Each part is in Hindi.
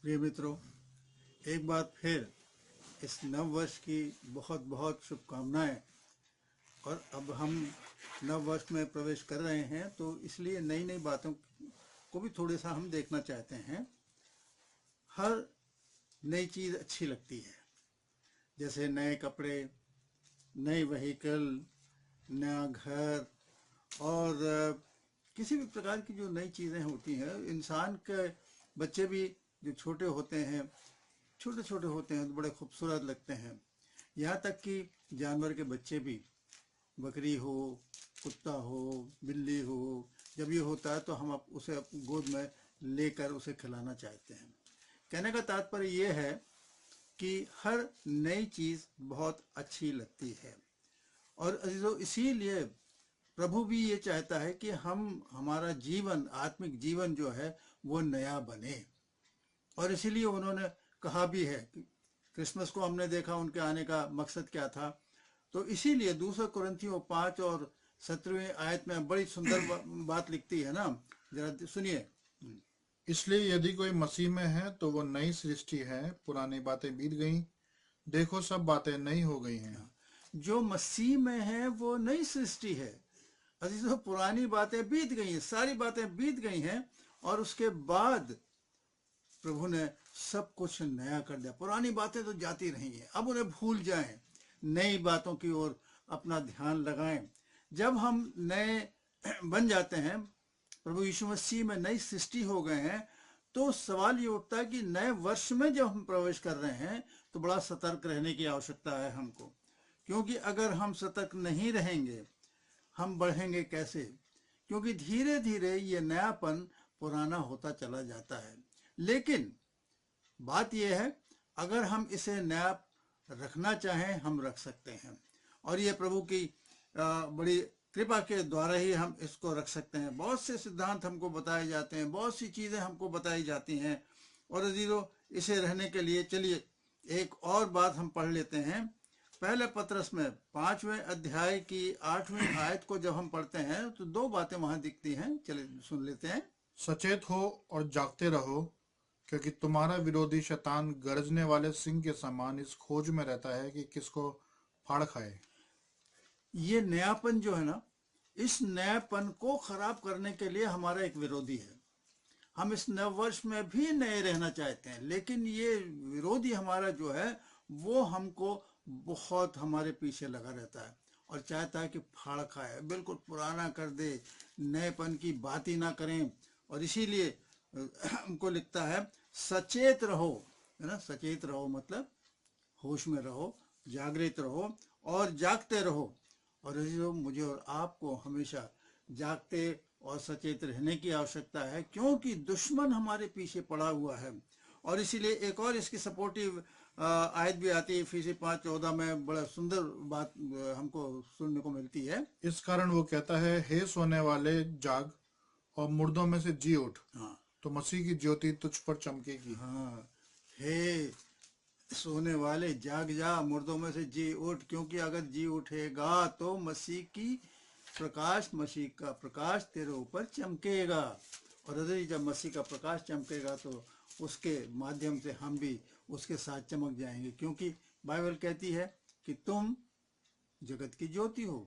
प्रिय मित्रों, एक बार फिर इस नव वर्ष की बहुत बहुत शुभकामनाएं। और अब हम नव वर्ष में प्रवेश कर रहे हैं, तो इसलिए नई नई बातों को भी थोड़ा सा हम देखना चाहते हैं। हर नई चीज़ अच्छी लगती है, जैसे नए कपड़े, नई व्हीकल, नया घर और किसी भी प्रकार की जो नई चीज़ें होती हैं। इंसान के बच्चे भी जो छोटे होते हैं, छोटे छोटे होते हैं तो बड़े खूबसूरत लगते हैं। यहाँ तक कि जानवर के बच्चे भी, बकरी हो, कुत्ता हो, बिल्ली हो, जब ये होता है तो हम उसे गोद में लेकर उसे खिलाना चाहते हैं। कहने का तात्पर्य ये है कि हर नई चीज़ बहुत अच्छी लगती है। और अजीजों, इसीलिए प्रभु भी ये चाहता है कि हमारा जीवन, आत्मिक जीवन जो है वो नया बने। और इसीलिए उन्होंने कहा भी है कि क्रिसमस को हमने देखा, उनके आने का मकसद क्या था। तो इसीलिए दूसरा कुरिन्थियों 5 और 17वीं आयत में बड़ी सुंदर बात लिखती है ना, जरा सुनिए। इसलिए यदि कोई मसीह में है तो वो नई सृष्टि है, पुरानी बातें बीत गईं, देखो सब बातें नई हो गई हैं। जो मसीह में है वो नई सृष्टि है। अजीजों, पुरानी बातें बीत गई हैं, सारी बातें बीत गई हैं, और उसके बाद प्रभु ने सब कुछ नया कर दिया। पुरानी बातें तो जाती रही हैं, अब उन्हें भूल जाएं, नई बातों की ओर अपना ध्यान लगाएं। जब हम नए बन जाते हैं, प्रभु यीशु मसीह में नई सृष्टि हो गए हैं, तो सवाल ये उठता है कि नए वर्ष में जब हम प्रवेश कर रहे हैं तो बड़ा सतर्क रहने की आवश्यकता है हमको। क्योंकि अगर हम सतर्क नहीं रहेंगे, हम बढ़ेंगे कैसे? क्योंकि धीरे धीरे ये नयापन पुराना होता चला जाता है। लेकिन बात यह है, अगर हम इसे नया रखना चाहें, हम रख सकते हैं। और ये प्रभु की बड़ी कृपा के द्वारा ही हम इसको रख सकते हैं। बहुत से सिद्धांत हमको बताए जाते हैं, बहुत सी चीज़ें हमको बताई जाती हैं। और अजीजों, इसे रहने के लिए चलिए एक और बात हम पढ़ लेते हैं। पहले पत्रस में 5वें अध्याय की 8वीं आयत को जब हम पढ़ते हैं तो दो बातें वहां दिखती हैं, चलिए सुन लेते हैं। सचेत हो और जागते रहो, क्योंकि तुम्हारा विरोधी शैतान गरजने वाले सिंह के समान इस खोज में रहता है कि किसको फाड़ खाए। ये नयापन जो है ना, इस नयापन को खराब करने के लिए हमारा एक विरोधी है। हम इस नव वर्ष में भी नए रहना चाहते हैं, लेकिन ये विरोधी हमारा जो है वो हमको बहुत हमारे पीछे लगा रहता है और चाहता है कि फाड़ खाए, बिल्कुल पुराना कर दे, नएपन की बात ही ना करें। और इसीलिए हमको लिखता है सचेत रहो, है ना। सचेत रहो मतलब होश में रहो, जागृत रहो और जागते रहो। और जो मुझे और आपको हमेशा जागते और सचेत रहने की आवश्यकता है, क्योंकि दुश्मन हमारे पीछे पड़ा हुआ है। और इसीलिए एक और इसकी सपोर्टिव आयत भी आती है, फिर 5:14 में बड़ा सुंदर बात हमको सुनने को मिलती है। इस कारण वो कहता है, हे सोने वाले जाग और मुर्दों में से जी उठ, हाँ तो मसीह की ज्योति तुझ पर चमकेगी। हाँ, हे सोने वाले जाग जा, मुर्दों में से जी उठ, क्योंकि अगर जी उठेगा तो मसीह की प्रकाश, मसीह का प्रकाश तेरे ऊपर चमकेगा। और अगर जब मसीह का प्रकाश चमकेगा तो उसके माध्यम से हम भी उसके साथ चमक जाएंगे, क्योंकि बाइबल कहती है कि तुम जगत की ज्योति हो।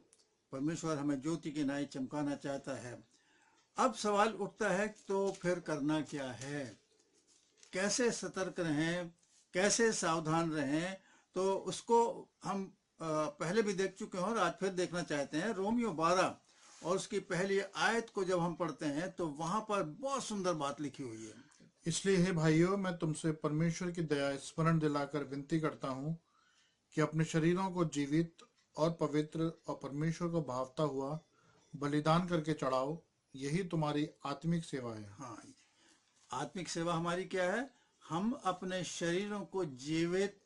परमेश्वर हमें ज्योति की नाई चमकाना चाहता है। अब सवाल उठता है, तो फिर करना क्या है? कैसे सतर्क रहें, कैसे सावधान रहें? तो उसको हम पहले भी देख चुके हैं और आज फिर देखना चाहते हैं। रोमियो 12 और उसकी पहली आयत को जब हम पढ़ते हैं तो वहां पर बहुत सुंदर बात लिखी हुई है। इसलिए हे भाइयों, मैं तुमसे परमेश्वर की दया स्मरण दिलाकर विनती करता हूँ कि अपने शरीरों को जीवित और पवित्र और परमेश्वर को भावता हुआ बलिदान करके चढ़ाओ, यही तुम्हारी आत्मिक सेवा है। हाँ, आत्मिक सेवा हमारी क्या है? हम अपने शरीरों को जीवित,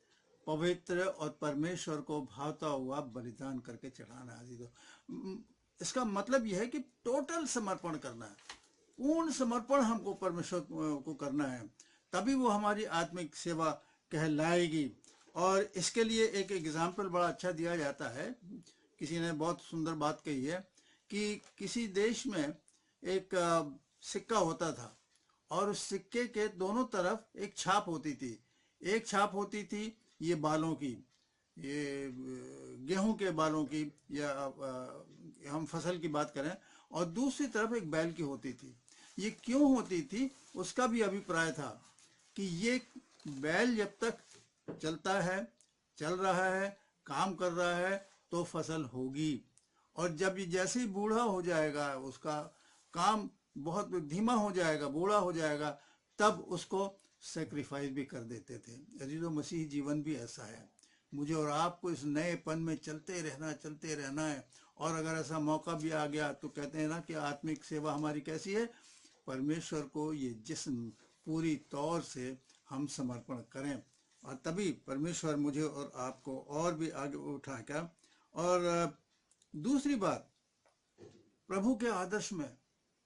पवित्र और परमेश्वर को भावता हुआ बलिदान करके चढ़ाना है। इसका मतलब यह है कि टोटल समर्पण करना है, पूर्ण समर्पण हमको परमेश्वर को करना है, तभी वो हमारी आत्मिक सेवा कहलाएगी। और इसके लिए एक एग्जाम्पल बड़ा अच्छा दिया जाता है। किसी ने बहुत सुंदर बात कही है कि किसी देश में एक सिक्का होता था, और उस सिक्के के दोनों तरफ एक छाप होती थी। एक छाप होती थी ये बालों की, ये गेहूं के बालों की, या हम फसल की बात करें, और दूसरी तरफ एक बैल की होती थी। ये क्यों होती थी, उसका भी अभिप्राय था कि ये बैल जब तक चलता है, चल रहा है, काम कर रहा है, तो फसल होगी। और जब ये जैसे ही बूढ़ा हो जाएगा, उसका काम बहुत धीमा हो जाएगा, बूढ़ा हो जाएगा, तब उसको सेक्रीफाइस भी कर देते थे। यदि तो मसीह जीवन भी ऐसा है। मुझे और आपको इस नएपन में चलते रहना है। और अगर ऐसा मौका भी आ गया तो कहते हैं ना कि आत्मिक सेवा हमारी कैसी है, परमेश्वर को ये जिस्म पूरी तौर से हम समर्पण करें, और तभी परमेश्वर मुझे और आपको और भी आगे उठाएगा। और दूसरी बात, प्रभु के आदर्श में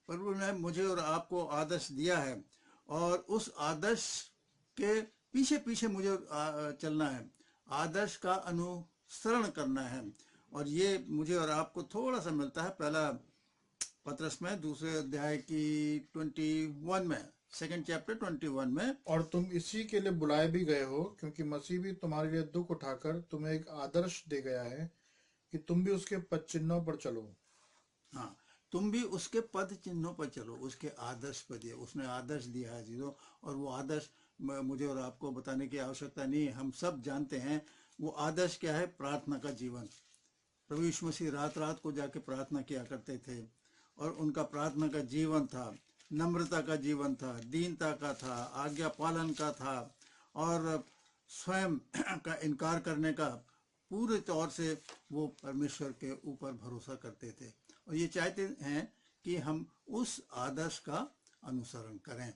प्रभु ने मुझे और आपको आदर्श दिया है, और उस आदर्श के पीछे पीछे मुझे चलना है, आदर्श का अनुसरण करना है। और ये मुझे और आपको थोड़ा सा मिलता है पहला पत्रस में दूसरे अध्याय की 21 में, सेकंड चैप्टर 21 में। और तुम इसी के लिए बुलाए भी गए हो, क्योंकि मसीह भी तुम्हारे लिए दुख उठाकर तुम्हें एक आदर्श दे गया है कि तुम भी उसके पद चिन्हों पर चलो। हाँ, तुम भी उसके पद चिन्हों पर चलो, उसके आदर्श पर दिया, उसने आदर्श दिया है चीज़ों। और वो आदर्श मुझे और आपको बताने की आवश्यकता नहीं है, हम सब जानते हैं। वो आदर्श क्या है? प्रार्थना का जीवन। प्रभु यीशु मसीह रात रात को जाके प्रार्थना किया करते थे, और उनका प्रार्थना का जीवन था, नम्रता का जीवन था, दीनता का था, आज्ञा पालन का था, और स्वयं का इनकार करने का, पूरे तौर से वो परमेश्वर के ऊपर भरोसा करते थे। और ये चाहते हैं कि हम उस आदर्श का अनुसरण करें,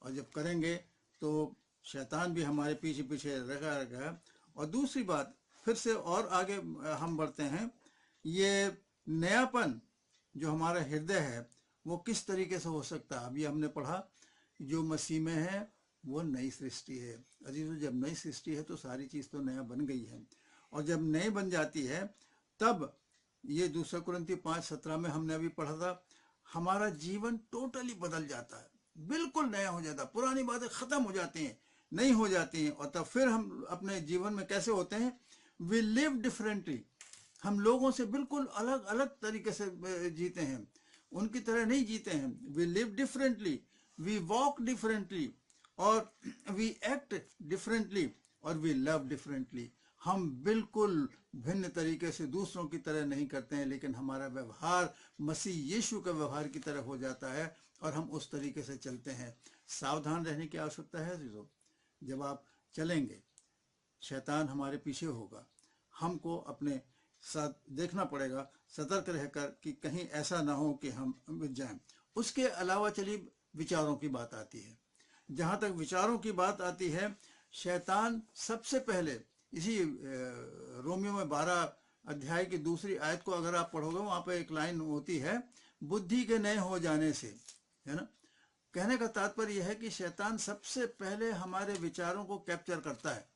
और जब करेंगे तो शैतान भी हमारे पीछे पीछे रहेगा। और दूसरी बात, फिर से और आगे हम बढ़ते हैं, ये नयापन जो हमारा हृदय है वो किस तरीके से हो सकता है? अभी हमने पढ़ा, जो मसीह में है वो नई सृष्टि है। अजीजों, जब नई सृष्टि है तो सारी चीज़ तो नया बन गई है, और जब नई बन जाती है तब ये 2 कुरिन्थी 5:17 में हमने अभी पढ़ा था, हमारा जीवन टोटली बदल जाता है, बिल्कुल नया हो जाता है, पुरानी बातें खत्म हो जाती हैं, नई हो जाती हैं। और तब फिर हम अपने जीवन में कैसे होते हैं? We live differently. हम लोगों से बिल्कुल अलग अलग तरीके से जीते हैं, उनकी तरह नहीं जीते हैं। We live differently, we walk differently, और वी एक्ट डिफरेंटली, और वी लव डिफरेंटली। हम बिल्कुल भिन्न तरीके से दूसरों की तरह नहीं करते हैं, लेकिन हमारा व्यवहार मसीह यीशु का व्यवहार की तरह हो जाता है, और हम उस तरीके से चलते हैं। सावधान रहने की आवश्यकता है जीजो। जब आप चलेंगे, शैतान हमारे पीछे होगा, हमको अपने साथ देखना पड़ेगा, सतर्क रहकर, कि कहीं ऐसा ना हो कि हम मिट जाएं। उसके अलावा चलिए विचारों की बात आती है। जहाँ तक विचारों की बात आती है, शैतान सबसे पहले इसी रोमियो में 12 अध्याय की दूसरी आयत को अगर आप पढ़ोगे, वहाँ पे एक लाइन होती है, बुद्धि के नए हो जाने से, है ना। कहने का तात्पर्य यह है कि शैतान सबसे पहले हमारे विचारों को कैप्चर करता है,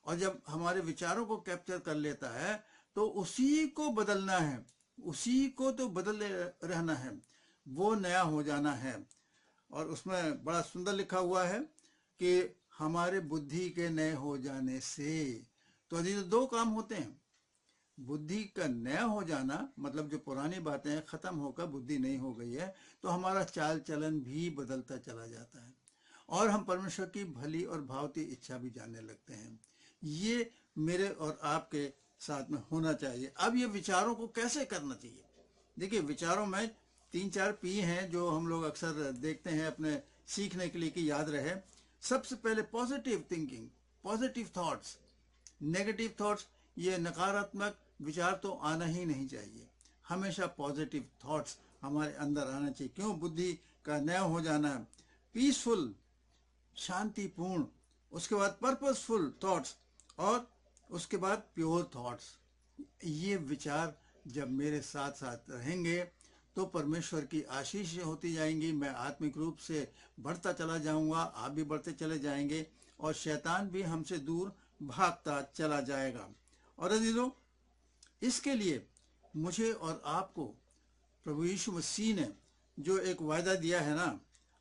और जब हमारे विचारों को कैप्चर कर लेता है तो उसी को बदलना है, उसी को तो बदले रहना है, वो नया हो जाना है। और उसमें बड़ा सुंदर लिखा हुआ है कि हमारे बुद्धि के नए हो जाने से। तो अभी तो 2 काम होते हैं, बुद्धि का नया हो जाना, मतलब जो पुरानी बातें हैं खत्म होकर बुद्धि नई हो गई है, तो हमारा चाल चलन भी बदलता चला जाता है, और हम परमेश्वर की भली और भावती इच्छा भी जानने लगते हैं। ये मेरे और आपके साथ में होना चाहिए। अब ये विचारों को कैसे करना चाहिए? देखिए, विचारों में 3-4 पी हैं जो हम लोग अक्सर देखते हैं अपने सीखने के लिए कि याद रहे। सबसे पहले positive thinking, positive thoughts. Negative thoughts, ये नकारात्मक विचार तो आना ही नहीं चाहिए। हमेशा पॉजिटिव थॉट्स हमारे अंदर आना चाहिए। क्यों? बुद्धि का नया हो जाना। पीसफुल, शांतिपूर्ण, उसके बाद पर्पसफुल थॉट्स, और उसके बाद प्योर थॉट्स। ये विचार जब मेरे साथ साथ रहेंगे तो परमेश्वर की आशीष होती जाएंगी, मैं आत्मिक रूप से बढ़ता चला जाऊंगा, आप भी बढ़ते चले जाएंगे, और शैतान भी हमसे दूर भागता चला जाएगा। और अजीजों, इसके लिए मुझे और आपको प्रभु यीशु मसीह ने जो एक वायदा दिया है ना,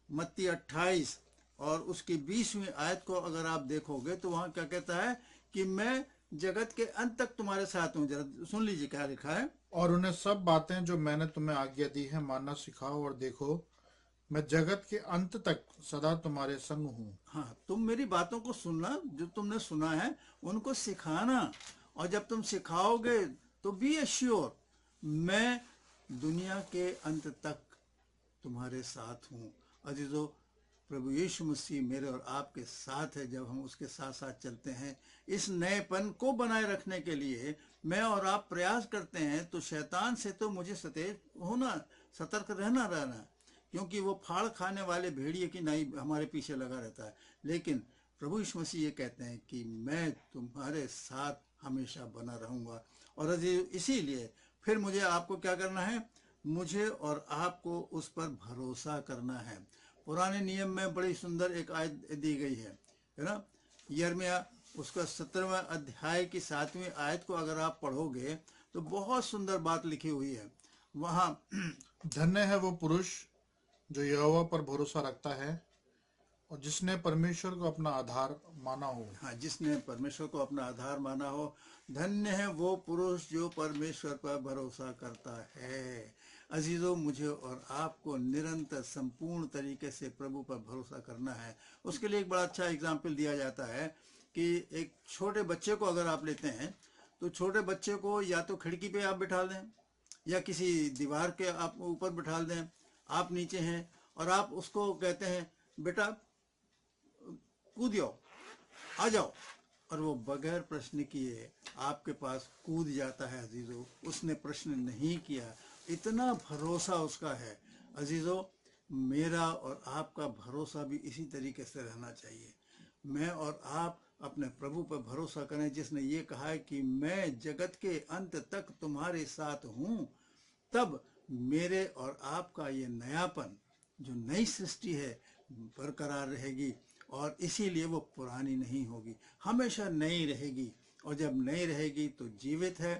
मत्ती 28 और उसकी 20वीं आयत को अगर आप देखोगे तो वहां क्या कहता है कि मैं जगत के अंत तक तुम्हारे साथ हूं। जरा सुन लीजिए क्या लिखा है। और उन्हें सब बातें जो मैंने तुम्हें आज्ञा दी है मानना सिखाओ, और देखो मैं जगत के अंत तक सदा तुम्हारे संग हूँ। हाँ, तुम मेरी बातों को सुनना, जो तुमने सुना है उनको सिखाना, और जब तुम सिखाओगे तो बी एश्योर मैं दुनिया के अंत तक तुम्हारे साथ हूँ। अजीजों, प्रभु यीशु मसीह मेरे और आपके साथ है। जब हम उसके साथ साथ चलते हैं, इस नएपन को बनाए रखने के लिए मैं और आप प्रयास करते हैं, तो शैतान से तो मुझे सतेज होना, सतर्क रहना, क्योंकि वो फाड़ खाने वाले भेड़िए की नहीं हमारे पीछे लगा रहता है। लेकिन प्रभु यीशु मसीह ये कहते हैं कि मैं तुम्हारे साथ हमेशा बना रहूंगा। और इसीलिए फिर मुझे आपको क्या करना है? मुझे और आपको उस पर भरोसा करना है। पुराने नियम में बड़ी सुंदर एक आयत दी गई है ना? यिर्मयाह उसका 17वां अध्याय की 7वीं आयत को अगर आप पढ़ोगे तो बहुत सुंदर बात लिखी हुई है वहां। धन्य है वो पुरुष जो यहोवा पर भरोसा रखता है और जिसने परमेश्वर को अपना आधार माना हो। हाँ, जिसने परमेश्वर को अपना आधार माना हो। धन्य है वो पुरुष जो परमेश्वर पर भरोसा करता है। अजीजों, मुझे और आपको निरंतर संपूर्ण तरीके से प्रभु पर भरोसा करना है। उसके लिए एक बड़ा अच्छा एग्जाम्पल दिया जाता है कि एक छोटे बच्चे को अगर आप लेते हैं तो छोटे बच्चे को या तो खिड़की पे आप बिठा दें या किसी दीवार के आप ऊपर बिठा दें। आप नीचे हैं और आप उसको कहते हैं बेटा कूद जाओ, आ जाओ, और वो बगैर प्रश्न किए आपके पास कूद जाता है। अजीजों, उसने प्रश्न नहीं किया, इतना भरोसा उसका है। अजीजों, मेरा और आपका भरोसा भी इसी तरीके से रहना चाहिए। मैं और आप अपने प्रभु पर भरोसा करें, जिसने ये कहा है कि मैं जगत के अंत तक तुम्हारे साथ हूँ। तब मेरे और आपका ये नयापन, जो नई सृष्टि है, बरकरार रहेगी, और इसीलिए वो पुरानी नहीं होगी, हमेशा नई रहेगी। और जब नई रहेगी तो जीवित है,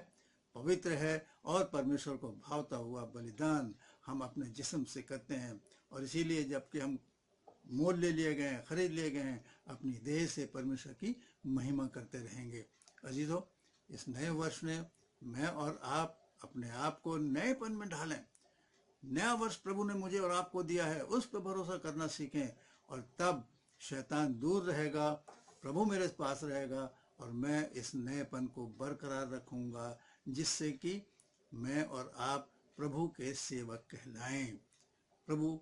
पवित्र है, और परमेश्वर को भावता हुआ बलिदान हम अपने जिस्म से करते हैं। और इसीलिए जबकि हम मोल ले लिए गए हैं, खरीद लिए गए हैं, अपनी देह से परमेश्वर की महिमा करते रहेंगे। अजीजों, इस नए वर्ष में मैं और आप अपने आप को नएपन में ढालें। नया वर्ष प्रभु ने मुझे और आपको दिया है, उस पर भरोसा करना सीखें, और तब शैतान दूर रहेगा, प्रभु मेरे पास रहेगा, और मैं इस नएपन को बरकरार रखूंगा, जिससे कि मैं और आप प्रभु के सेवक कहलाएं। प्रभु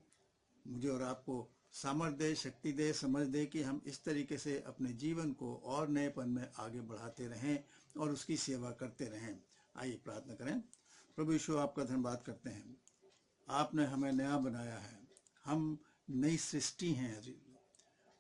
मुझे और आपको सामर्थ्य दे, शक्ति दे, समझ दे कि हम इस तरीके से अपने जीवन को और नएपन में आगे बढ़ाते रहें और उसकी सेवा करते रहें। आइए प्रार्थना करें। प्रभु यीशु, आपका धन्यवाद करते हैं, आपने हमें नया बनाया है, हम नई सृष्टि हैं अजीज।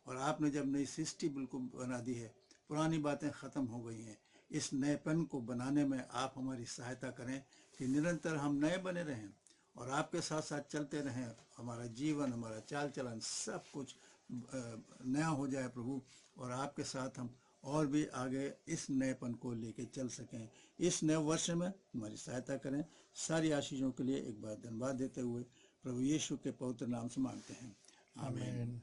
और आपने जब नई सृष्टि बिल्कुल बना दी है, पुरानी बातें ख़त्म हो गई हैं। इस नएपन को बनाने में आप हमारी सहायता करें कि निरंतर हम नए बने रहें और आपके साथ साथ चलते रहें। हमारा जीवन, हमारा चाल चलन, सब कुछ नया हो जाए प्रभु, और आपके साथ हम और भी आगे इस नएपन को लेके चल सकें। इस नए वर्ष में हमारी सहायता करें। सारी आशीषों के लिए एक बार धन्यवाद देते हुए प्रभु यीशु के पवित्र नाम से मांगते हैं, आमीन।